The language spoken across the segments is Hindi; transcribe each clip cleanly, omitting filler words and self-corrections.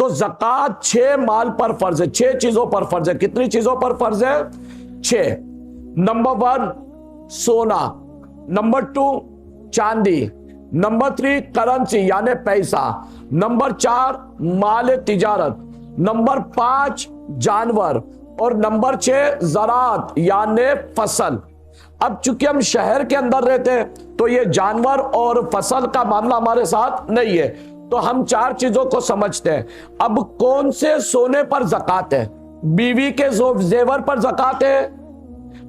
तो ज़कात 6 माल पर फर्ज है, 6 चीजों पर फर्ज है। कितनी चीजों पर फर्ज है? 6। नंबर 1 सोना, नंबर 2 चांदी, नंबर 3 करेंसी यानी पैसा, नंबर 4 माल तिजारत, नंबर 5 जानवर और नंबर 6 ज़राअत यानी फसल। अब चूंकि हम शहर के अंदर रहते हैं तो ये जानवर और फसल का मामला हमारे साथ नहीं है, तो हम 4 चीजों को समझते हैं। अब कौन से सोने पर ज़कात है? बीवी के जेवर पर ज़कात है,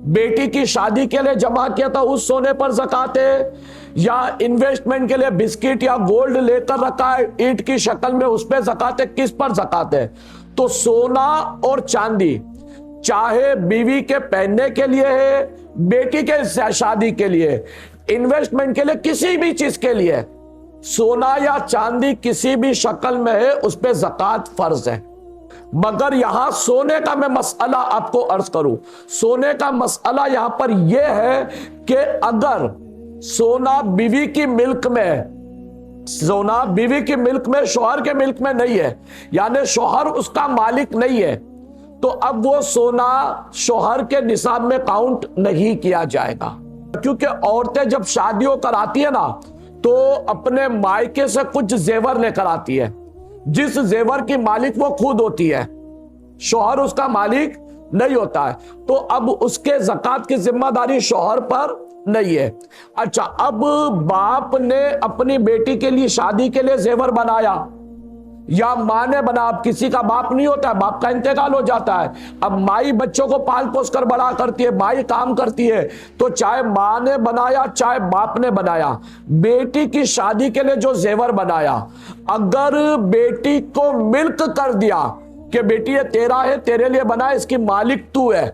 बेटी की शादी के लिए जमा किया था उस सोने पर ज़कात है, या इन्वेस्टमेंट के लिए बिस्किट या गोल्ड लेकर रखा है ईंट की शक्ल में, उस पर ज़कात है? किस पर ज़कात है? तो सोना और चांदी चाहे बीवी के पहनने के लिए है, बेटी के शादी के लिए, इन्वेस्टमेंट के लिए, किसी भी चीज के लिए, सोना या चांदी किसी भी शक्ल में है उस पे ज़कात फर्ज है। मगर यहां सोने का मैं मसला आपको अर्ज करूं, सोने का मसला यहां पर यह है कि अगर सोना बीवी की मिल्क में, सोना बीवी की मिल्क में, शौहर के मिल्क में नहीं है, यानी शौहर उसका मालिक नहीं है, तो अब वो सोना शौहर के निसाब में काउंट नहीं किया जाएगा। क्योंकि औरतें जब शादियों कराती है ना तो अपने मायके से कुछ जेवर लेकर आती है, जिस जेवर की मालिक वो खुद होती है, शौहर उसका मालिक नहीं होता है, तो अब उसके ज़कात की जिम्मेदारी शौहर पर नहीं है। अच्छा, अब बाप ने अपनी बेटी के लिए शादी के लिए जेवर बनाया या माँ ने बना, अब किसी का बाप नहीं होता है, बाप का इंतकाल हो जाता है, अब माई बच्चों को पाल पोस कर बड़ा करती है, माई काम करती है, तो चाहे माँ ने बनाया चाहे बाप ने बनाया, बेटी की शादी के लिए जो जेवर बनाया, अगर बेटी को मिल्क कर दिया कि बेटी ये तेरा है, तेरे लिए बना है, इसकी मालिक तू है,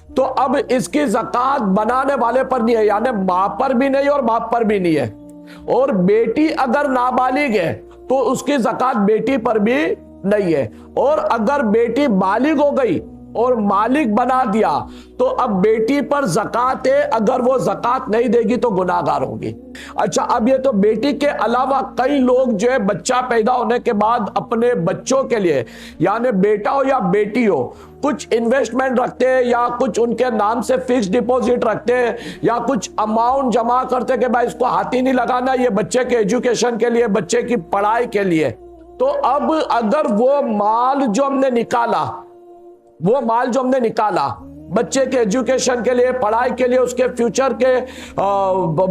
तो अब इसकी ज़कात बनाने वाले पर नहीं है, यानी माँ पर भी नहीं और बाप पर भी नहीं है। और बेटी अगर नाबालिग है तो उसकी ज़कात बेटी पर भी नहीं है, और अगर बेटी बालिग हो गई और मालिक बना दिया तो अब बेटी पर ज़कात है, अगर वो ज़कात नहीं देगी तो गुनाहगार होगी। अच्छा, अब ये तो बेटी के अलावा कई लोग जो है बच्चा पैदा होने के बाद अपने बच्चों के लिए, यानी बेटा हो या बेटी हो, कुछ इन्वेस्टमेंट रखते हैं या कुछ उनके नाम से फिक्स डिपॉजिट रखते हैं या कुछ अमाउंट जमा करते हैं कि भाई इसको हाथ ही नहीं लगाना, ये बच्चे के एजुकेशन के लिए, बच्चे की पढ़ाई के लिए। तो अब अगर वो माल जो हमने निकाला, वो माल जो हमने निकाला बच्चे के एजुकेशन के लिए, पढ़ाई के लिए, उसके फ्यूचर के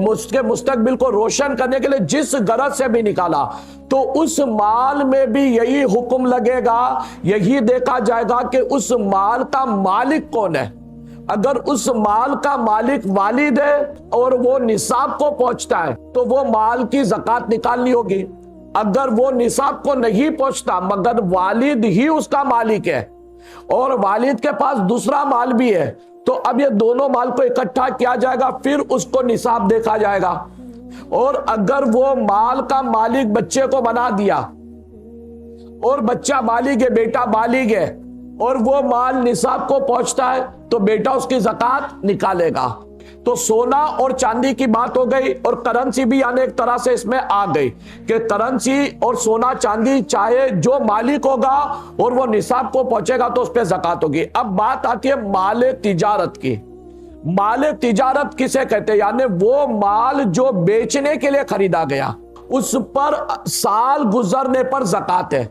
उसके मुस्तकबिल को रोशन करने के लिए जिस गरज से भी निकाला, तो उस माल में भी यही हुक्म लगेगा, यही देखा जाएगा कि उस माल का मालिक कौन है। अगर उस माल का मालिक वालिद है और वो निसाब को पहुंचता है तो वो माल की ज़कात निकालनी होगी। अगर वो निसाब को नहीं पहुंचता मगर वालिद ही उसका मालिक है और वालिद के पास दूसरा माल भी है, तो अब ये दोनों माल को इकट्ठा किया जाएगा, फिर उसको निसाब देखा जाएगा। और अगर वो माल का मालिक बच्चे को बना दिया और बच्चा बालिग है, बेटा बालिग है, और वो माल निसाब को पहुंचता है तो बेटा उसकी ज़कात निकालेगा। तो सोना और चांदी की बात हो गई, और करेंसी भी यानी एक तरह से इसमें आ गई कि करेंसी और सोना चांदी चाहे जो मालिक होगा और वो निसाब को पहुंचेगा तो उस पर ज़कात होगी। अब बात आती है माल तिजारत की। माल तिजारत किसे कहते हैं? यानी वो माल जो बेचने के लिए खरीदा गया, उस पर साल गुजरने पर ज़कात है,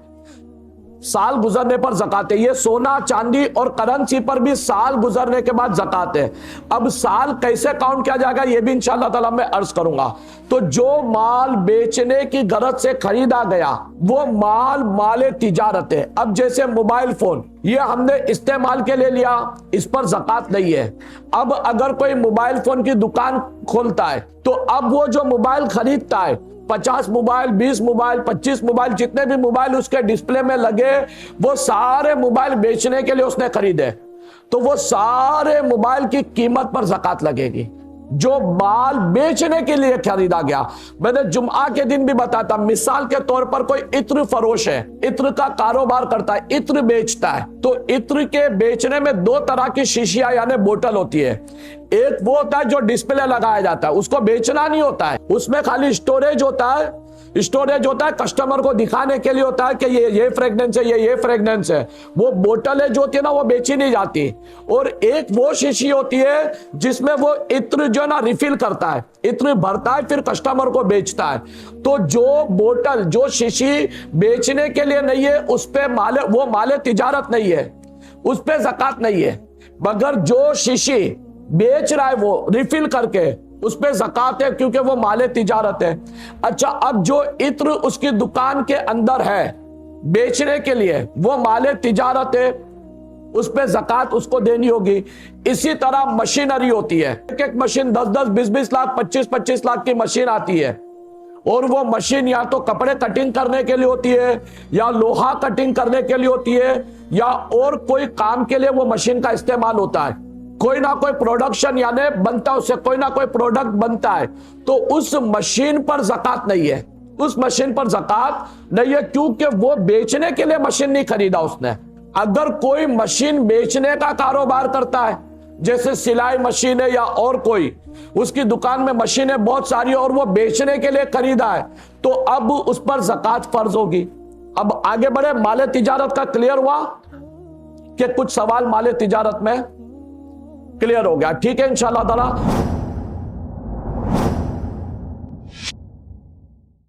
साल गुजरने पर ज़कात है। ये सोना चांदी और करेंसी पर भी साल गुजरने के बाद ज़कात है। अब साल कैसे काउंट किया जाएगा ये भी इंशाअल्लाह ताला मैं अर्ज करूंगा। तो जो माल बेचने की गरज से खरीदा गया वो माल माल तिजारत है। अब जैसे मोबाइल फोन, ये हमने इस्तेमाल के लिए लिया, इस पर ज़कात नहीं है। अब अगर कोई मोबाइल फोन की दुकान खोलता है तो अब वो जो मोबाइल खरीदता है, 50 मोबाइल, 20 मोबाइल, 25 मोबाइल, जितने भी मोबाइल उसके डिस्प्ले में लगे, वो सारे मोबाइल बेचने के लिए उसने खरीदे, तो वो सारे मोबाइल की कीमत पर ज़कात लगेगी जो माल बेचने के लिए खरीदा गया। मैंने जुम्आ के दिन भी बताता, मिसाल के तौर पर कोई इत्र फरोश है, इत्र का कारोबार करता है, इत्र बेचता है, तो इत्र के बेचने में 2 तरह की शीशियां यानी बोतल होती है। एक वो होता है जो डिस्प्ले लगाया जाता है, उसको बेचना नहीं होता है, उसमें खाली स्टोरेज होता है स्टोरेज होता है कस्टमर को दिखाने के लिए होता है कि ये फ्रेग्रेंस है, ये फ्रेग्रेंस है। वो बोतलें जो होती है ना वो बेची नहीं जाती। और एक वो शीशी होती है जिसमें वो इत्र जो ना रिफिल करता है, इत्र भरता है, फिर कस्टमर को बेचता है। तो जो बोतल, जो शीशी बेचने के लिए नहीं है उस पे वो माले तिजारत नहीं है, उस पे ज़कात नहीं है। मगर जो शीशी बेच रहा है वो रिफिल करके, उस पे ज़कात है क्योंकि वो माले तिजारत है। अच्छा, अब जो इत्र उसकी दुकान के अंदर है बेचने के लिए, वो माले तिजारत है, उस पे ज़कात उसको देनी होगी। इसी तरह मशीनरी होती है, एक मशीन 10-10, 20-20 लाख, 25-25 लाख की मशीन आती है। और वो मशीन या तो कपड़े कटिंग करने के लिए होती है, या लोहा कटिंग करने के लिए होती है, या और कोई काम के लिए वो मशीन का इस्तेमाल होता है। कोई ना कोई प्रोडक्शन यानी बनता है, उससे कोई ना कोई प्रोडक्ट बनता है। तो उस मशीन पर ज़कात नहीं है, उस मशीन पर ज़कात नहीं है क्योंकि वो बेचने के लिए मशीन नहीं खरीदा उसने। अगर कोई मशीन बेचने का कारोबार करता है, जैसे सिलाई मशीन है या और कोई, उसकी दुकान में मशीनें बहुत सारी और वो बेचने के लिए खरीदा है, तो अब उस पर ज़कात फर्ज होगी। अब आगे बढ़े, माले तिजारत का क्लियर हुआ कि कुछ सवाल माले तिजारत में क्लियर हो गया? ठीक है इंशाअल्लाह ताला।